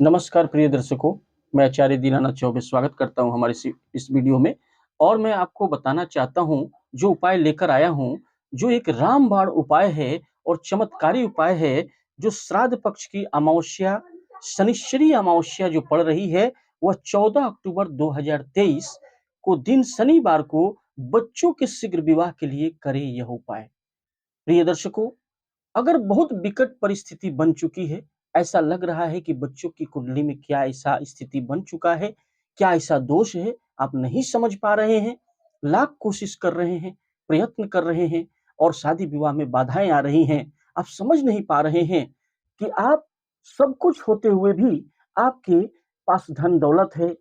नमस्कार प्रिय दर्शकों, मैं आचार्य दीनानाथ चौबे स्वागत करता हूँ हमारे इस वीडियो में। और मैं आपको बताना चाहता हूँ, जो उपाय लेकर आया हूँ, जो एक रामबाण उपाय है और चमत्कारी उपाय है, जो श्राद्ध पक्ष की अमावस्या, शनिश्चरी अमावस्या जो पड़ रही है, वह 14 अक्टूबर 2023 को दिन शनिवार को बच्चों के शीघ्र विवाह के लिए करें यह उपाय। प्रिय दर्शकों, अगर बहुत विकट परिस्थिति बन चुकी है, ऐसा लग रहा है कि बच्चों की कुंडली में क्या ऐसा स्थिति बन चुका है, क्या ऐसा दोष है, आप नहीं समझ पा रहे हैं, लाख कोशिश कर रहे हैं, प्रयत्न कर रहे हैं और शादी विवाह में बाधाएं आ रही हैं, आप समझ नहीं पा रहे हैं कि आप सब कुछ होते हुए भी आपके पास धन दौलत है,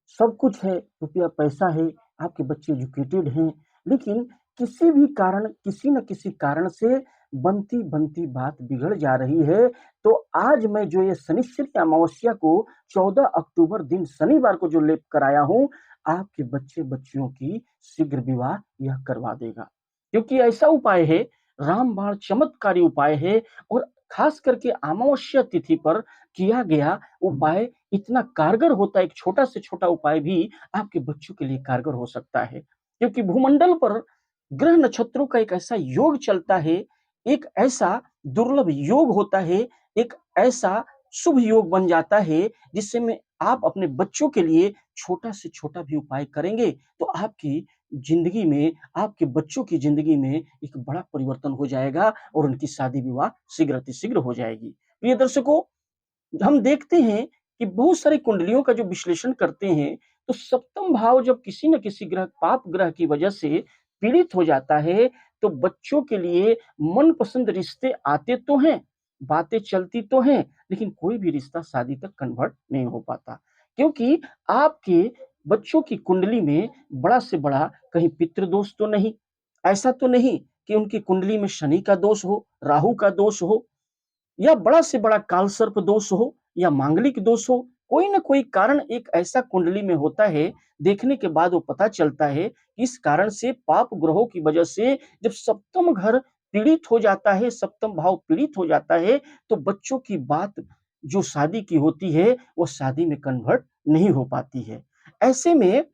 सब कुछ है, रुपया पैसा है, आपके बच्चे एजुकेटेड हैं, लेकिन किसी भी कारण, किसी न किसी कारण से बनती-बनती बात बिगड़ जा रही है। तो आज मैं जो ये शनिश्चरी अमावस्या को 14 अक्टूबर दिन शनिवार को जो लेप कराया हूँ, आपके बच्चे-बच्चियों की शीघ्र विवाह यह करवा देगा। क्योंकि ऐसा उपाय है, रामबाण चमत्कारी उपाय है और खास करके अमावस्या तिथि पर किया गया उपाय इतना कारगर होता है, एक छोटा से छोटा उपाय भी आपके बच्चों के लिए कारगर हो सकता है। क्योंकि भूमंडल पर ग्रह नक्षत्रों का एक ऐसा योग चलता है, एक ऐसा दुर्लभ योग होता है, एक ऐसा शुभ योग बन जाता है, जिससे में आप अपने बच्चों के लिए छोटा से छोटा भी उपाय करेंगे, तो आपकी ज़िंदगी में, आपके बच्चों की ज़िंदगी में एक बड़ा परिवर्तन हो जाएगा और उनकी शादी-विवाह शीघ्र अतिशीघ्र हो जाएगी। प्रिय दर्शकों, हम देखते हैं कि बहुत सारी कुंडलियों का जो विश्लेषण करते हैं, तो सप्तम भाव जब किसी न किसी ग्रह, पाप ग्रह की वजह से पीड़ित हो जाता है, तो बच्चों के लिए मनपसंद रिश्ते आते तो हैं, बातें चलती तो हैं, लेकिन कोई भी रिश्ता शादी तक कन्वर्ट नहीं हो पाता। क्योंकि आपके बच्चों की कुंडली में बड़ा से बड़ा कहीं पितृ दोष तो नहीं, ऐसा तो नहीं कि उनकी कुंडली में शनि का दोष हो, राहु का दोष हो, या बड़ा से बड़ा कालसर्प दोष हो या मांगलिक दोष हो, कोई ना कोई कारण एक ऐसा कुंडली में होता है, देखने के बाद वो पता चलता है, इस कारण से पाप ग्रहों की वजह से जब सप्तम घर पीड़ित हो जाता है, सप्तम भाव पीड़ित हो जाता है, तो बच्चों की बात जो शादी की होती है, वो शादी में कन्वर्ट नहीं हो पाती है। ऐसे में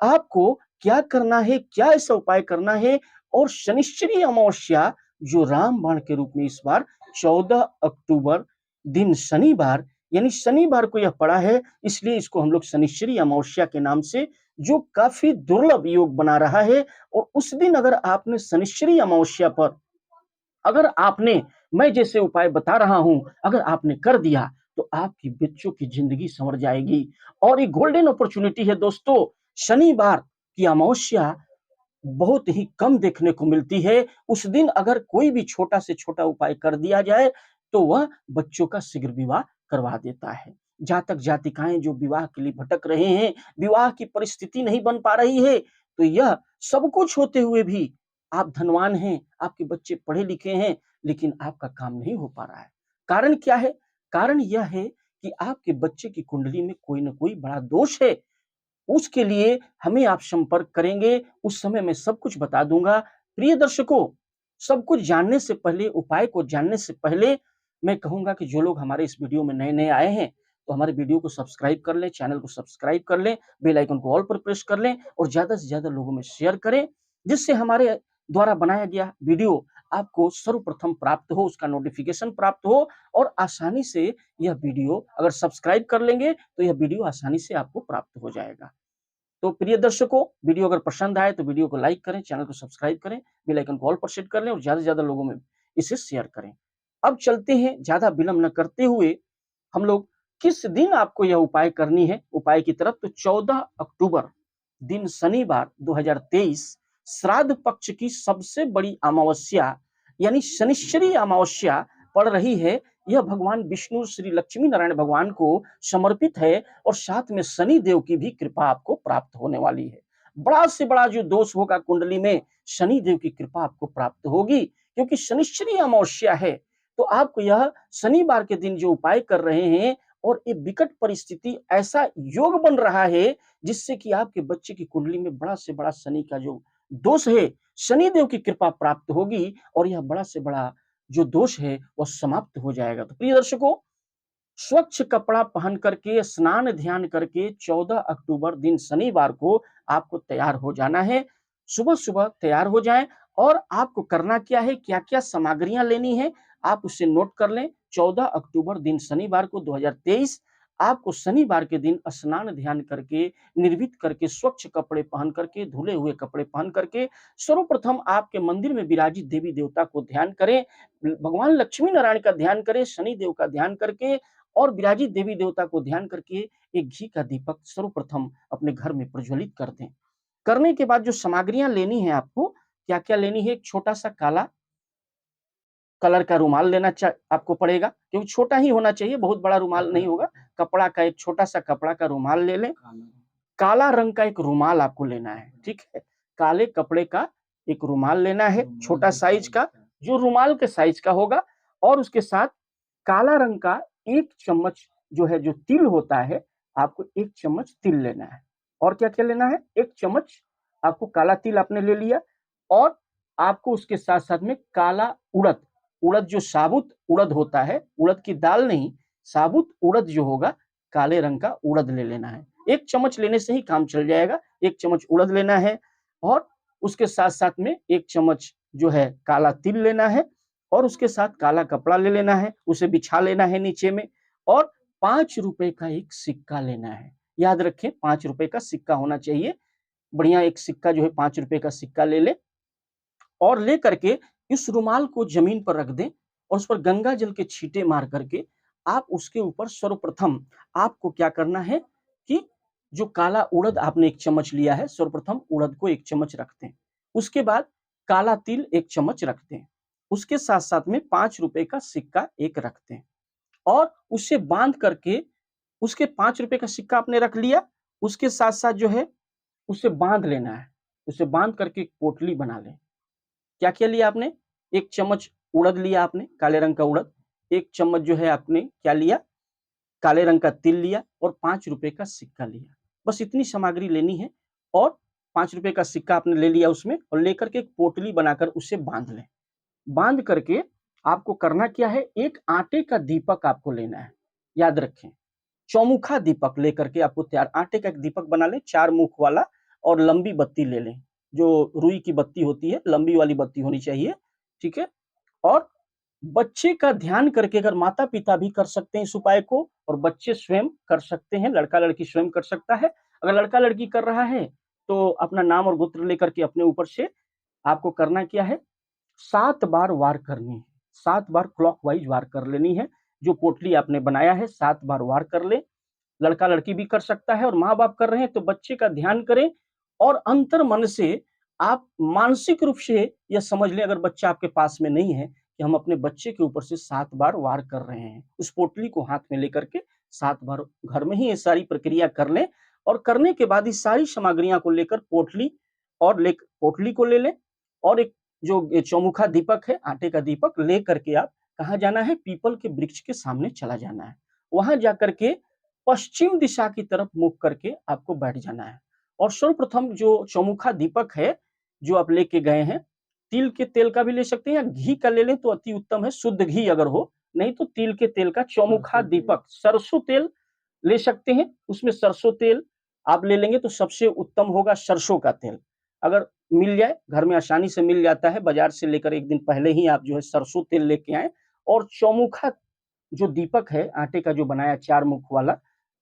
आपको क्या करना है, क्या ऐसा उपाय करना है और शनिश्चरी अमावस्या जो रामबाण के रूप में इस बार 14 अक्टूबर दिन शनिवार, यानी शनिवार को यह पड़ा है, इसलिए इसको हम लोग शनिश्चरी अमावस्या के नाम से, जो काफी दुर्लभ योग बना रहा है। और उस दिन अगर आपने शनिश्चरी अमावस्या पर, अगर आपने, मैं जैसे उपाय बता रहा हूं, अगर आपने कर दिया, तो आपकी बच्चों की जिंदगी संवर जाएगी। और ये गोल्डन अपॉर्चुनिटी है दोस्तों, शनिवार की अमावस्या बहुत ही कम देखने को मिलती है। उस दिन अगर कोई भी छोटा से छोटा उपाय कर दिया जाए, तो वह बच्चों का शीघ्र विवाह करवा देता है। जातक जातिकाएं जो विवाह के लिए भटक रहे हैं, विवाह की परिस्थिति नहीं बन पा रही है, तो यह सब कुछ होते हुए भी, आप धनवान हैं, आपके बच्चे पढ़े लिखे हैं, लेकिन आपका काम नहीं हो पा रहा है। कारण क्या है? कारण यह है कि आपके बच्चे की कुंडली में कोई ना कोई बड़ा दोष है। उसके लिए हमें आप संपर्क करेंगे, उस समय मैं सब कुछ बता दूँगा। प्रिय दर्शकों, सब कुछ जानने से पहले, उपाय को जानने से पहले, मैं कहूँगा कि जो लोग हमारे इस वीडियो में नए-नए आए हैं, तो हमारे वीडियो को सब्सक्राइब कर लें, चैनल को सब्सक्राइब कर लें, बेल आइकन को ऑल पर प्रेस कर लें और ज़्यादा से ज़्यादा लोगों में शेयर करें, जिससे हमारे द्वारा बनाया गया वीडियो आपको सर्वप्रथम प्राप्त हो, उसका नोटिफ़िकेशन प्राप्त हो और आसानी से यह वीडियो, अगर सब्सक्राइब कर लेंगे, तो यह वीडियो आसानी से आपको प्राप्त हो जाएगा। तो प्रिय दर्शकों, वीडियो अगर पसंद आए तो वीडियो को लाइक करें, चैनल को सब्सक्राइब करें, बेल आइकन को ऑल पर सेट कर लें और ज़्यादा से ज़्यादा लोगों में इसे शेयर करें। अब चलते हैं, ज़्यादा विलंब न करते हुए, हम लोग किस दिन आपको यह उपाय करनी है, उपाय की तरफ। तो 14 अक्टूबर दिन शनिवार 2023 श्राद्ध पक्ष की सबसे बड़ी अमावस्या, यानी शनिश्चरी अमावस्या पड़ रही है। यह भगवान विष्णु श्री लक्ष्मी नारायण भगवान को समर्पित है और साथ में शनि देव की भी कृपा आपको प्राप्त होने वाली है। बड़ा से बड़ा जो दोष होगा कुंडली में, शनि देव की कृपा आपको प्राप्त होगी, क्योंकि शनिश्चरी अमावस्या है। तो आपको यह शनिवार के दिन जो उपाय कर रहे हैं, और ये विकट परिस्थिति, ऐसा योग बन रहा है, जिससे कि आपके बच्चे की कुंडली में बड़ा से बड़ा शनि का जो दोष है, शनि देव की कृपा प्राप्त होगी और यह बड़ा से बड़ा जो दोष है वह समाप्त हो जाएगा। तो प्रिय दर्शकों, स्वच्छ कपड़ा पहन करके स्नान ध्यान करके 14 अक्टूबर दिन शनिवार को आपको तैयार हो जाना है। सुबह-सुबह तैयार हो जाएँ और आपको करना क्या है, क्या-क्या सामग्रियाँ लेनी है, आप उसे नोट कर लें। 14 अक्टूबर दिन शनिवार को 2023 आपको शनिवार के दिन स्नान ध्यान करके, निर्भित करके, स्वच्छ कपड़े पहन करके, धुले हुए कपड़े पहन करके सर्वप्रथम आपके मंदिर में विराजित देवी-देवता को ध्यान करें, भगवान लक्ष्मी नारायण का ध्यान करें, शनिदेव का ध्यान करके और विराजित देवी-देवता को ध्यान करके एक घी का दीपक सर्वप्रथम अपने घर में प्रज्वलित कर दें। करने के बाद जो सामग्रियाँ लेनी है आपको, क्या-क्या लेनी है? एक छोटा-सा काला कलर का रुमाल लेना चा आपको पड़ेगा, क्योंकि छोटा ही होना चाहिए, बहुत बड़ा रुमाल नहीं होगा। कपड़ा का एक छोटा-सा कपड़ा का रुमाल ले लें। काला रंग का एक रुमाल आपको लेना है, ठीक है? काले कपड़े का एक रुमाल लेना है, छोटा साइज़ का, जो रुमाल के साइज़ का होगा और उसके साथ काला रंग का 1 चम्मच जो है, जो तिल होता है, आपको 1 चम्मच तिल लेना है। और क्या-क्या लेना है? 1 चम्मच आपको काला तिल आपने ले लिया और आपको उसके साथ-साथ में काला उड़द, उड़द जो साबुत उड़द होता है, उड़द की दाल नहीं, साबुत उड़द जो होगा, काले रंग का उड़द ले लेना है। 1 चम्मच लेने से ही काम चल जाएगा। 1 चम्मच उड़द लेना है और उसके साथ-साथ में 1 चम्मच जो है काला तिल लेना है और उसके साथ काला कपड़ा ले लेना है, उसे बिछा लेना है नीचे में और ₹5 का एक सिक्का लेना है। याद रखें, ₹5 का सिक्का होना चाहिए। बढ़िया एक सिक्का जो है ₹5 का सिक्का ले लें और ले करके इस रुमाल को ज़मीन पर रख दें और उस पर गंगा जल के छींटे मार करके आप उसके ऊपर सर्वप्रथम आपको क्या करना है कि जो काला उड़द आपने 1 चम्मच लिया है, सर्वप्रथम उड़द को 1 चम्मच रख दें। उसके बाद काला तिल 1 चम्मच रख दें। उसके साथ-साथ में ₹5 का सिक्का 1 रख दें और उसे बाँध करके उसके ₹5 का सिक्का आपने रख लिया, उसके साथ-साथ जो है उसे बाँध लेना है। उसे बाँध करके एक पोटली बना लें। क्या-क्या लिया आपने? 1 चम्मच उड़द लिया आपने, काले रंग का उड़द, 1 चम्मच जो है आपने क्या लिया? काले रंग का तिल लिया और ₹5 का सिक्का लिया। बस इतनी सामग्री लेनी है और ₹5 का सिक्का आपने ले लिया उसमें और लेकर के एक पोटली बनाकर उसे बाँध लें। बाँध करके आपको करना क्या है? एक आटे का दीपक आपको लेना है। याद रखें, चौमुखा दीपक लेकर के आपको तैयार आटे का एक दीपक बना लें, 4 मुख वाला और लंबी बत्ती ले लें। जो रुई की बत्ती होती है, लंबी वाली बत्ती होनी चाहिए, ठीक है? और बच्चे का ध्यान करके अगर माता-पिता भी कर सकते हैं इस उपाय को और बच्चे स्वयं कर सकते हैं, लड़का-लड़की स्वयं कर सकता है। अगर लड़का-लड़की कर रहा है, तो अपना नाम और गोत्र लेकर के अपने ऊपर से आपको करना क्या है? 7 बार वार करनी है। 7 बार क्लॉकवाइज़ वार कर लेनी है। जो पोटली आपने बनाया है, 7 बार वार कर लें। लड़का-लड़की भी कर सकता है और माँ-बाप कर रहे हैं तो बच्चे का ध्यान करें और अंतर्मन से आप मानसिक रूप से यह समझ लें, अगर बच्चा आपके पास में नहीं है, कि हम अपने बच्चे के ऊपर से 7 बार वार कर रहे हैं। उस पोटली को हाथ में लेकर के 7 बार घर में ही ये सारी प्रक्रिया कर लें और करने के बाद इस सारी सामग्रियाँ को लेकर पोटली को ले लें और एक जो ये चौमुखा दीपक है, आटे का दीपक ले करके आप कहाँ जाना है? पीपल के वृक्ष के सामने चला जाना है। वहाँ जाकर के पश्चिम दिशा की तरफ मुख करके आपको बैठ जाना है और सर्वप्रथम जो चौमुखा दीपक है, जो आप लेके गए हैं, तिल के तेल का भी ले सकते हैं या घी का ले लें तो अति उत्तम है, शुद्ध घी अगर हो, नहीं तो तिल के तेल का चौमुखा दीपक, सरसों तेल ले सकते हैं, उसमें सरसों तेल आप ले लेंगे तो सबसे उत्तम होगा सरसों का तेल। अगर मिल जाए, घर में आसानी से मिल जाता है, बाज़ार से लेकर 1 दिन पहले ही आप जो है सरसों तेल लेके आएँ और चौमुखा जो दीपक है, आटे का जो बनाया 4 मुख वाला,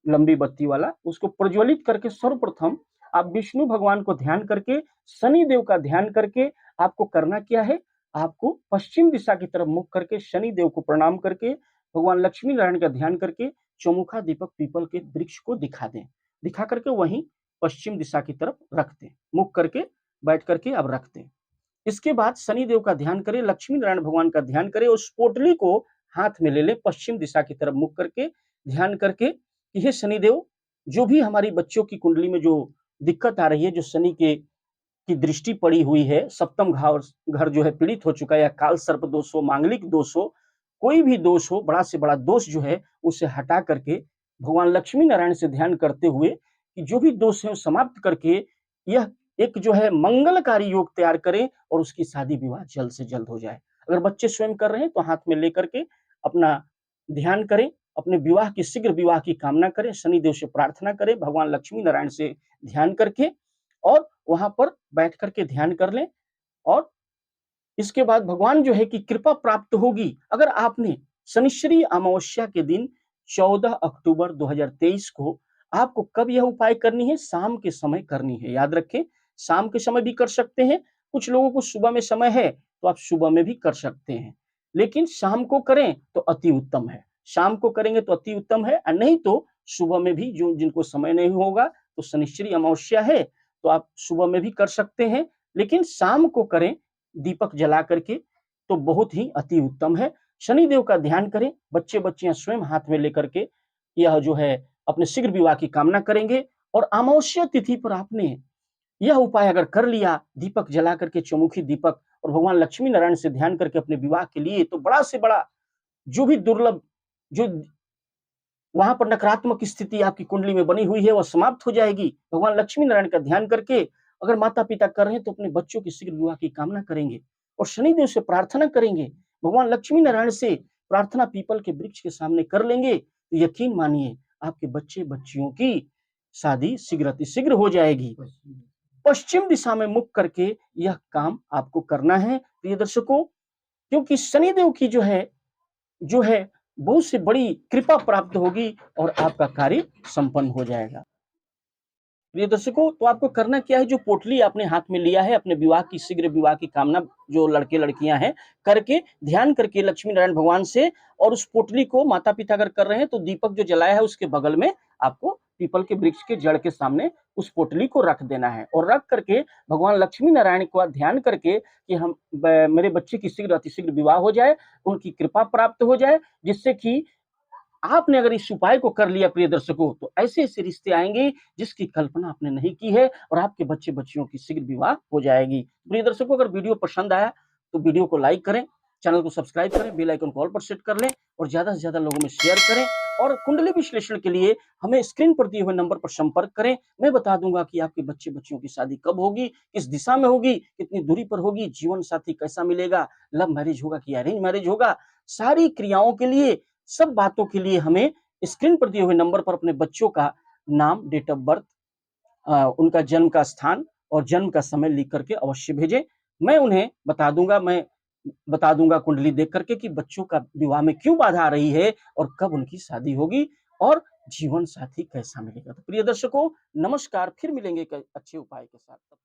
लंबी बत्ती वाला, उसको प्रज्वलित करके सर्वप्रथम आप विष्णु भगवान को ध्यान करके, शनि देव का ध्यान करके आपको करना क्या है? आपको पश्चिम दिशा की तरफ मुख करके शनि देव को प्रणाम करके, भगवान लक्ष्मी नारायण का ध्यान करके, चौमुखा दीपक पीपल के वृक्ष को दिखा दें। दिखा करके वहीं पश्चिम दिशा की तरफ रख दें। मुख करके, बैठ करके अब रख दें। इसके बाद शनि देव का ध्यान करें, लक्ष्मी नारायण भगवान का ध्यान करें, उस पोटली को हाथ में ले लें, पश्चिम दिशा की तरफ मुख करके, ध्यान करके कि हे शनिदेव, जो भी हमारी बच्चों की कुंडली में जो दिक्कत आ रही है, जो शनि के की दृष्टि पड़ी हुई है, सप्तम घाव घर जो है पीड़ित हो चुका है या काल सर्प दोष हो, मांगलिक दोष हो, कोई भी दोष हो, बड़ा से बड़ा दोष जो है, उसे हटा करके भगवान लक्ष्मी नारायण से ध्यान करते हुए कि जो भी दोष है, वो समाप्त करके यह एक जो है मंगलकारी योग तैयार करें और उसकी शादी-विवाह जल्द से जल्द हो जाए। अगर बच्चे स्वयं कर रहे हैं, तो हाथ में लेकर के अपना ध्यान करें अपने विवाह की शीघ्र विवाह की कामना करें, शनिदेव से प्रार्थना करें, भगवान लक्ष्मी नारायण से ध्यान करके और वहाँ पर बैठ कर के ध्यान कर लें और इसके बाद भगवान जो है कि कृपा प्राप्त होगी। अगर आपने शनिश्चरी अमावस्या के दिन 14 अक्टूबर 2023 को आपको कब यह उपाय करनी है? शाम के समय करनी है। याद रखें, शाम के समय भी कर सकते हैं। कुछ लोगों को सुबह में समय है, तो आप सुबह में भी कर सकते हैं। लेकिन शाम को करें तो अति उत्तम है। शाम को करेंगे तो अति उत्तम है और नहीं तो सुबह में भी जो जिनको समय नहीं होगा, तो शनिश्चरी अमावस्या है, तो आप सुबह में भी कर सकते हैं। लेकिन शाम को करें दीपक जला करके तो बहुत ही अति उत्तम है। शनिदेव का ध्यान करें, बच्चे-बच्चियां स्वयं हाथ में लेकर के यह जो है अपने शीघ्र विवाह की कामना करेंगे और अमावस्या तिथि पर आपने यह उपाय अगर कर लिया, दीपक जला करके चौमुखी दीपक और भगवान लक्ष्मी नारायण से ध्यान करके अपने विवाह के लिए, तो बड़ा से बड़ा जो भी दुर्लभ जो वहां पर नकारात्मक स्थिति आपकी कुंडली में बनी हुई है वह समाप्त हो जाएगी। भगवान लक्ष्मी नारायण का ध्यान करके अगर माता-पिता कर रहे हैं तो अपने बच्चों की शीघ्र विवाह की कामना करेंगे और शनिदेव से प्रार्थना करेंगे। भगवान लक्ष्मी नारायण से प्रार्थना पीपल के वृक्ष के सामने कर लेंगे, तो यकीन मानिए आपके बच्चे-बच्चियों की शादी शीघ्र अतिशीघ्र हो जाएगी। पश्चिम दिशा में मुख करके यह काम आपको करना है प्रिय दर्शकों, क्योंकि शनिदेव की जो है बहुत से बड़ी कृपा प्राप्त होगी और आपका कार्य संपन्न हो जाएगा। प्रिय दर्शकों, तो आपको करना क्या है, जो पोटली आपने हाथ में लिया है अपने विवाह की शीघ्र विवाह की कामना जो लड़के लड़कियां हैं करके ध्यान करके लक्ष्मी नारायण भगवान से, और उस पोटली को माता पिता अगर कर रहे हैं तो दीपक जो जलाया है उसके बगल में आपको पीपल के वृक्ष के जड़ के सामने उस पोटली को रख देना है और रख करके भगवान लक्ष्मी नारायण को ध्यान करके कि हम मेरे बच्चे की शीघ्र अतिशीघ्र विवाह हो जाए, उनकी कृपा प्राप्त हो जाए, जिससे कि आपने अगर इस उपाय को कर लिया प्रिय दर्शकों, तो ऐसे-ऐसे रिश्ते आएँगे जिसकी कल्पना आपने नहीं की है और आपके बच्चे-बच्चियों की शीघ्र विवाह हो जाएगी। प्रिय दर्शकों, अगर वीडियो पसंद आया तो वीडियो को लाइक करें, चैनल को सब्सक्राइब करें, बेल आइकन को ऑल पर सेट कर लें और ज़्यादा से ज़्यादा लोगों में शेयर करें और कुंडली विश्लेषण के लिए हमें स्क्रीन पर दिए हुए नंबर पर संपर्क करें। मैं बता दूँगा कि आपके बच्चे-बच्चियों की शादी कब होगी, किस दिशा में होगी, कितनी दूरी पर होगी, जीवन साथी कैसा मिलेगा, लव मैरिज होगा कि अरेंज मैरिज होगा। सारी क्रियाओं के लिए, सब बातों के लिए हमें स्क्रीन पर दिए हुए नंबर पर अपने बच्चों का नाम, डेट ऑफ बर्थ, उनका जन्म का स्थान और जन्म का समय लिख करके अवश्य भेजें। मैं उन्हें बता दूंगा कुंडली देख करके कि बच्चों का विवाह में क्यों बाधा आ रही है और कब उनकी शादी होगी और जीवन साथी कैसा मिलेगा। तो प्रिय दर्शकों, नमस्कार, फिर मिलेंगे एक अच्छे उपाय के साथ।